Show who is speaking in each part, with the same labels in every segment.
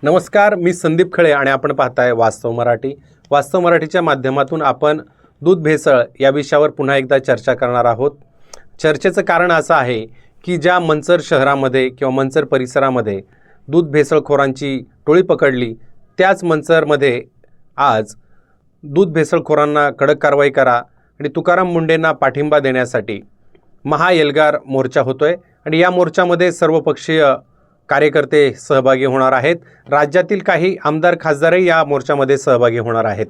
Speaker 1: नमस्कार, मी संदीप खळे आणि आपण पाहताय वास्तव मराठी. वास्तव मराठीच्या माध्यमातून आपण दूध भेसळ या विषयावर पुन्हा एकदा चर्चा करणार आहोत. चर्चेचं कारण असं आहे की ज्या मंचर शहरामध्ये किंवा मंचर परिसरामध्ये दूध भेसळखोरांची टोळी पकडली, त्याच मंचरमध्ये आज दूध भेसळखोरांना कडक कारवाई करा आणि तुकाराम मुंडेंना पाठिंबा देण्यासाठी महाएल्गार मोर्चा होतोय आणि या मोर्चामध्ये सर्वपक्षीय कार्यकर्ते सहभागी होणार आहेत. राज्यातील काही आमदार खासदारही या मोर्चामध्ये सहभागी होणार आहेत.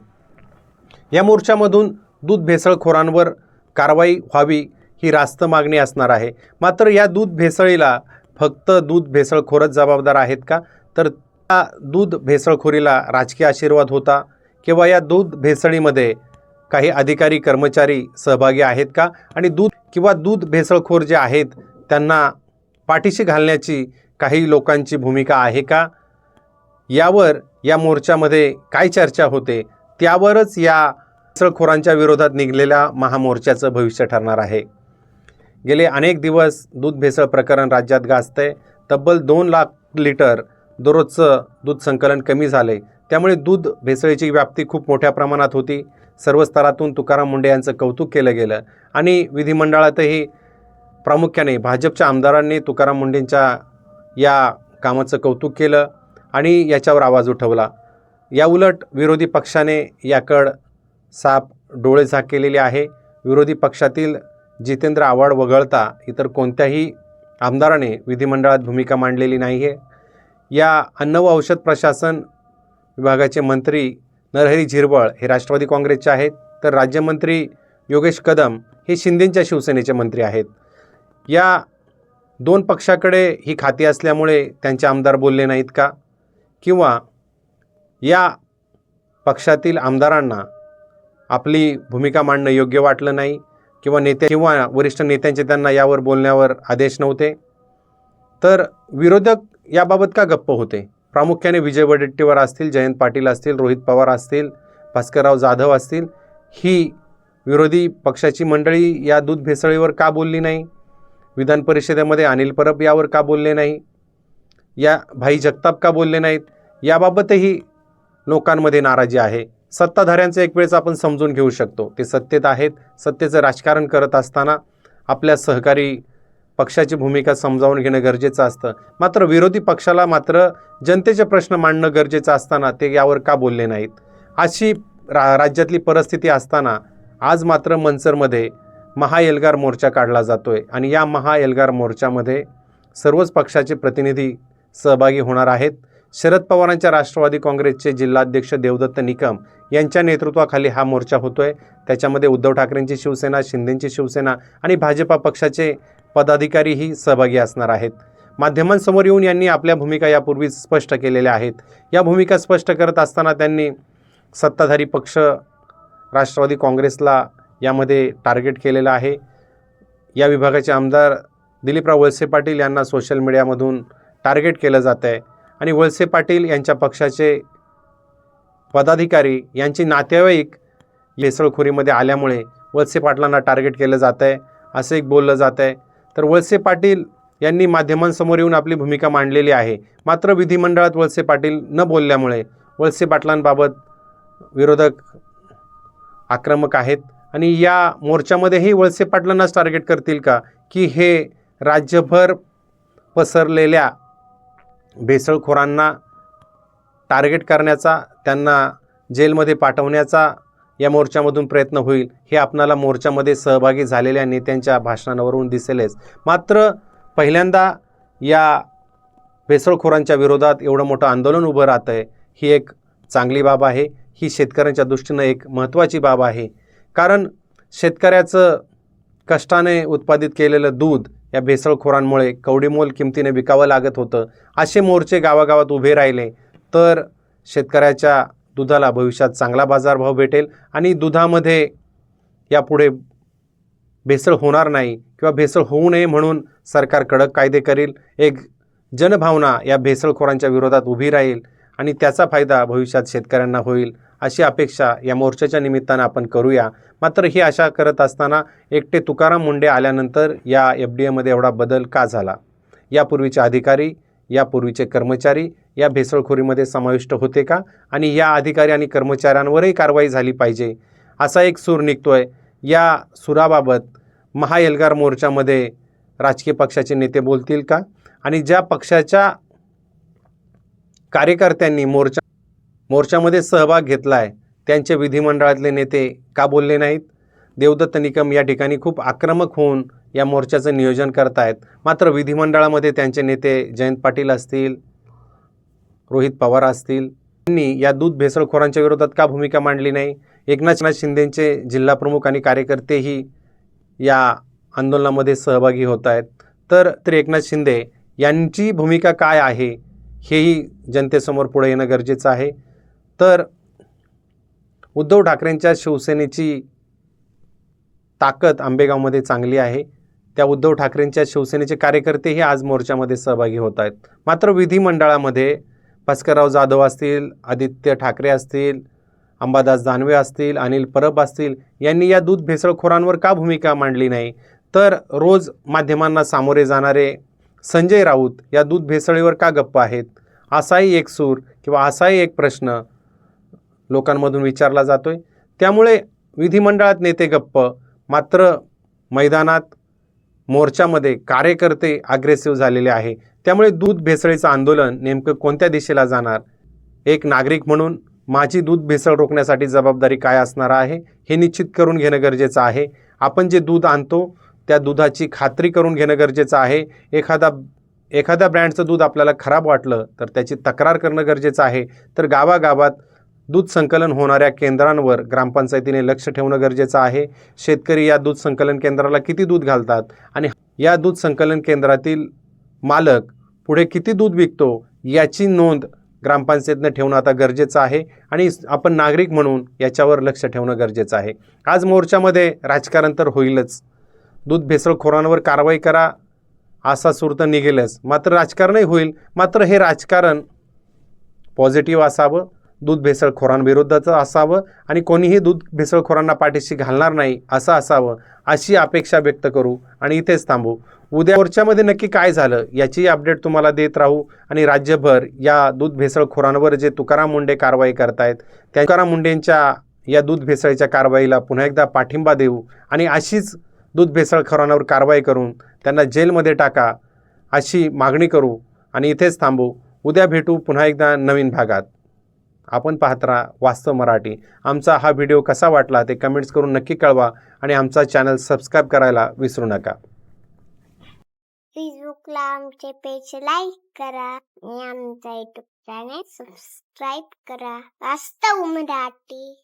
Speaker 1: या मोर्चामधून दूध भेसळखोरांवर कारवाई व्हावी ही रास्त मागणी असणार आहे. मात्र या दूध भेसळीला फक्त दूध भेसळखोरच जबाबदार आहेत का? तर त्या दूध भेसळखोरीला राजकीय आशीर्वाद होता किंवा या दूध भेसळीमध्ये काही अधिकारी कर्मचारी सहभागी आहेत का? आणि दूध भेसळखोर जे आहेत त्यांना पाठीशी घालण्याची काही लोकांची भूमिका आहे का? यावर या मोर्चामध्ये काय चर्चा होते त्यावरच या भेसळखोरांच्या विरोधात निघलेल्या महामोर्चाचं भविष्य ठरणार आहे. गेले अनेक दिवस दूध भेसळ प्रकरण राज्यात गाजतंय. तब्बल 2 लाख लिटर दररोजचं दूध संकलन कमी झाले. त्यामुळे दूध भेसळीची व्याप्ती खूप मोठ्या प्रमाणात होती. सर्व स्तरातून तुकाराम मुंडे यांचं कौतुक केलं गेलं आणि विधिमंडळातही प्रामुख्याने भाजपच्या आमदारांनी तुकाराम मुंडेंच्या या कामाचं कौतुक केलं आणि याच्यावर आवाज उठवला. या उलट विरोधी पक्षाने याकडं साप डोळे झाक केलेले आहे. विरोधी पक्षातील जितेंद्र आव्हाड वगळता इतर कोणत्याही आमदाराने विधिमंडळात भूमिका मांडलेली नाही आहे. या अन्न व औषध प्रशासन विभागाचे मंत्री नरहरी झिरवळ हे राष्ट्रवादी काँग्रेसचे आहेत, तर राज्यमंत्री योगेश कदम हे शिंदेंच्या शिवसेनेचे मंत्री आहेत. या 2 पक्षाकडे ही खाती असल्यामुळे त्यांचे आमदार बोलले नाहीत का? किंवा या पक्षातील आमदारांना आपली भूमिका मांडणं योग्य वाटलं नाही किंवा वरिष्ठ नेत्यांचे त्यांना यावर बोलण्यावर आदेश नव्हते? तर विरोधक याबाबत का गप्प होते? प्रामुख्याने विजय वडेट्टीवार असतील, जयंत पाटील असतील, रोहित पवार असतील, भास्करराव जाधव असतील, ही विरोधी पक्षाची मंडळी या दूध भेसळीवर का बोलली नाही? विधान परिषदेमध्ये अनिल परब यावर का बोलले नाही? या भाई जगताप का बोलले नाहीत? याबाबतही लोकांमध्ये नाराजी आहे. सत्ताधाऱ्यांचं एक वेळेस आपण समजून घेऊ शकतो, ते सत्तेत आहेत, सत्तेचं राजकारण करत असताना आपल्या सहकारी पक्षाची भूमिका समजावून घेणं गरजेचं असतं. मात्र विरोधी पक्षाला मात्र जनतेचे प्रश्न मांडणं गरजेचं असताना ते यावर का बोलले नाहीत? अशी राज्यातली परिस्थिती असताना आज मात्र मंचरमध्ये महाएल्गार मोर्चा काढला जातोय आणि या महाएल्गार मोर्चामध्ये सर्वच पक्षाचे प्रतिनिधी सहभागी होणार आहेत. शरद पवारांच्या राष्ट्रवादी काँग्रेसचे जिल्हाध्यक्ष देवदत्त निकम यांच्या नेतृत्वाखाली हा मोर्चा होतोय. त्याच्यामध्ये उद्धव ठाकरेंची शिवसेना, शिंदेंची शिवसेना आणि भाजपा पक्षाचे पदाधिकारीही सहभागी असणार आहेत. माध्यमांसमोर येऊन यांनी आपल्या भूमिका यापूर्वी स्पष्ट केलेल्या आहेत. या भूमिका स्पष्ट करत असताना त्यांनी सत्ताधारी पक्ष राष्ट्रवादी काँग्रेसला यामध्ये टार्गेट केलेलं आहे. या विभागाचे आमदार दिलीपराव वळसे पाटील यांना सोशल मीडियामधून टार्गेट केलं जात आहे आणि वळसे पाटील यांच्या पक्षाचे पदाधिकारी यांची नातेवाईक भेसळखोरीमध्ये आल्यामुळे वळसे पाटलांना टार्गेट केलं जात आहे असं एक बोललं जात आहे. तर वळसे पाटील यांनी माध्यमांसमोर येऊन आपली भूमिका मांडलेली आहे. मात्र विधिमंडळात वळसे पाटील न बोलल्यामुळे वळसे पाटलांबाबत विरोधक आक्रमक आहेत आणि या मोर्चामध्येही वळसे पाटलांनाच टार्गेट करतील का, की हे राज्यभर पसरलेल्या भेसळखोरांना टार्गेट करण्याचा, त्यांना जेलमध्ये पाठवण्याचा या मोर्चामधून प्रयत्न होईल? हे आपणाला मोर्चामध्ये सहभागी झालेल्या नेत्यांच्या भाषणांवरून दिसेलच. मात्र पहिल्यांदा या भेसळखोरांच्या विरोधात एवढं मोठं आंदोलन उभं राहतं आहे, ही एक चांगली बाब आहे. ही शेतकऱ्यांच्या दृष्टीनं एक महत्त्वाची बाब आहे. कारण शेतकऱ्याचं कष्टाने उत्पादित केलेलं दूध या भेसळखोरांमुळे कवडीमोल किमतीने विकावं लागत होतं. असे मोर्चे गावागावात उभे राहिले तर शेतकऱ्याच्या दुधाला भविष्यात चांगला बाजारभाव भेटेल आणि दुधामध्ये यापुढे भेसळ होणार नाही किंवा भेसळ होऊ नये म्हणून सरकार कडक कायदे करेल. एक जनभावना या भेसळखोरांच्या विरोधात उभी राहील आणि त्याचा फायदा भविष्यात शेतकऱ्यांना होईल अशी अपेक्षा या मोर्चाच्या निमित्तानं आपण करूया. मात्र ही आशा करत असताना एकटे तुकाराम मुंडे आल्यानंतर या FDAमध्ये एवढा बदल का झाला? यापूर्वीचे अधिकारी यापूर्वीचे कर्मचारी या भेसळखोरीमध्ये समाविष्ट होते का, आणि या अधिकारी आणि कर्मचाऱ्यांवरही कारवाई झाली पाहिजे असा एक सूर निघतोय. या सुराबाबत महाएल्गार मोर्चामध्ये राजकीय पक्षाचे नेते बोलतील का, आणि ज्या पक्षाच्या कार्यकर्त्यांनी मोर्चामध्ये सहभाग घेतलाय त्यांचे विधिमंडळातले नेते का बोलले नाहीत? देवदत्त निकम या ठिकाणी खूप आक्रमक होऊन या मोर्चाचं नियोजन करतायत, मात्र विधिमंडळामध्ये त्यांचे नेते जयंत पाटील असतील, रोहित पवार असतील, त्यांनी या दूध भेसळखोरांच्या विरोधात का भूमिका मांडली नाही? एकनाथ शिंदेचे जिल्हाप्रमुख आणि कार्यकर्तेही या आंदोलनामध्ये सहभागी होत आहेत. तर एकनाथ शिंदे यांची भूमिका काय आहे हेही जनतेसमोर पुढे येणं गरजेचं आहे. तर उद्धव ठाकरेंच्या शिवसेनेची ताकद आंबेगावमध्ये चांगली आहे. त्या उद्धव ठाकरेंच्या शिवसेनेचे कार्यकर्तेही आज मोर्चामध्ये सहभागी होत आहेत. मात्र विधिमंडळामध्ये भास्करराव जाधव असतील, आदित्य ठाकरे असतील, अंबादास दानवे असतील, अनिल परब असतील, यांनी या दूध भेसळखोरांवर का भूमिका मांडली नाही? तर रोज माध्यमांना सामोरे जाणारे संजय राऊत या दूध भेसळीवर का गप्प आहेत? असाही एक सूर किंवा असाही एक प्रश्न लोकांमधून विचारला जातोय. त्यामुळे विधिमंडळात नेते गप्प, मात्र मैदानात मोर्चामध्ये कार्यकर्ते अग्रेसिव्ह झालेले आहे. त्यामुळे दूध भेसळीचं आंदोलन नेमकं कोणत्या दिशेला जाणार? एक नागरिक म्हणून माझी दूध भेसळ रोखण्यासाठी जबाबदारी काय असणार आहे हे निश्चित करून घेणं गरजेचं आहे. आपण जे दूध आणतो त्या दुधाची खात्री करून घेणं गरजेचं आहे. एखाद्या ब्रँडचं दूध आपल्याला खराब वाटलं तर त्याची तक्रार करणं गरजेचं आहे. तर गावागावात दूध संकलन होणाऱ्या केंद्रांवर ग्रामपंचायतीने लक्ष ठेवणं गरजेचं आहे. शेतकरी या दूध संकलन केंद्राला किती दूध घालतात आणि या दूध संकलन केंद्रातील मालक पुढे किती दूध विकतो याची नोंद ग्रामपंचायतीने ठेवणं आता गरजेचं आहे, आणि आपण नागरिक म्हणून याच्यावर लक्ष ठेवणं गरजेचं आहे. आज मोर्चामध्ये राजकारण तर होईलच, दूध भेसळखोरांवर कारवाई करा असा सूर तर निघेलच, मात्र राजकारणही होईल. मात्र हे राजकारण पॉझिटिव्ह असावं, दूध भेसळखोरांविरुद्धचं असावं, आणि कोणीही दूध भेसळखोरांना पाठीशी घालणार नाही असं असावं, अशी अपेक्षा व्यक्त करू आणि इथेच थांबू. उद्या मोर्चामध्ये नक्की काय झालं याची अपडेट तुम्हाला देत राहू, आणि राज्यभर या दूध भेसळखोरांवर जे तुकाराम मुंडे कारवाई करतायत त्या तुकाराम मुंडेंच्या या दूध भेसळीच्या कारवाईला पुन्हा एकदा पाठिंबा देऊ, आणि अशीच दूध भेसळखोरांवर कारवाई करून त्यांना जेलमध्ये टाका अशी मागणी करू आणि इथेच थांबू. उद्या भेटू पुन्हा एकदा नवीन भागात. आपण पाहत राहा वास्तव मराठी. आमचा हा व्हिडिओ कसा वाटला ते कमेंट्स करून नक्की कळवा, आणि आमचा चॅनल सबस्क्राईब करायला विसरू नका.
Speaker 2: फेसबुकला आमचे पेज लाईक करा आणि आमचा युट्यूब चॅनल सबस्क्राईब करा. वास्तव मराठी.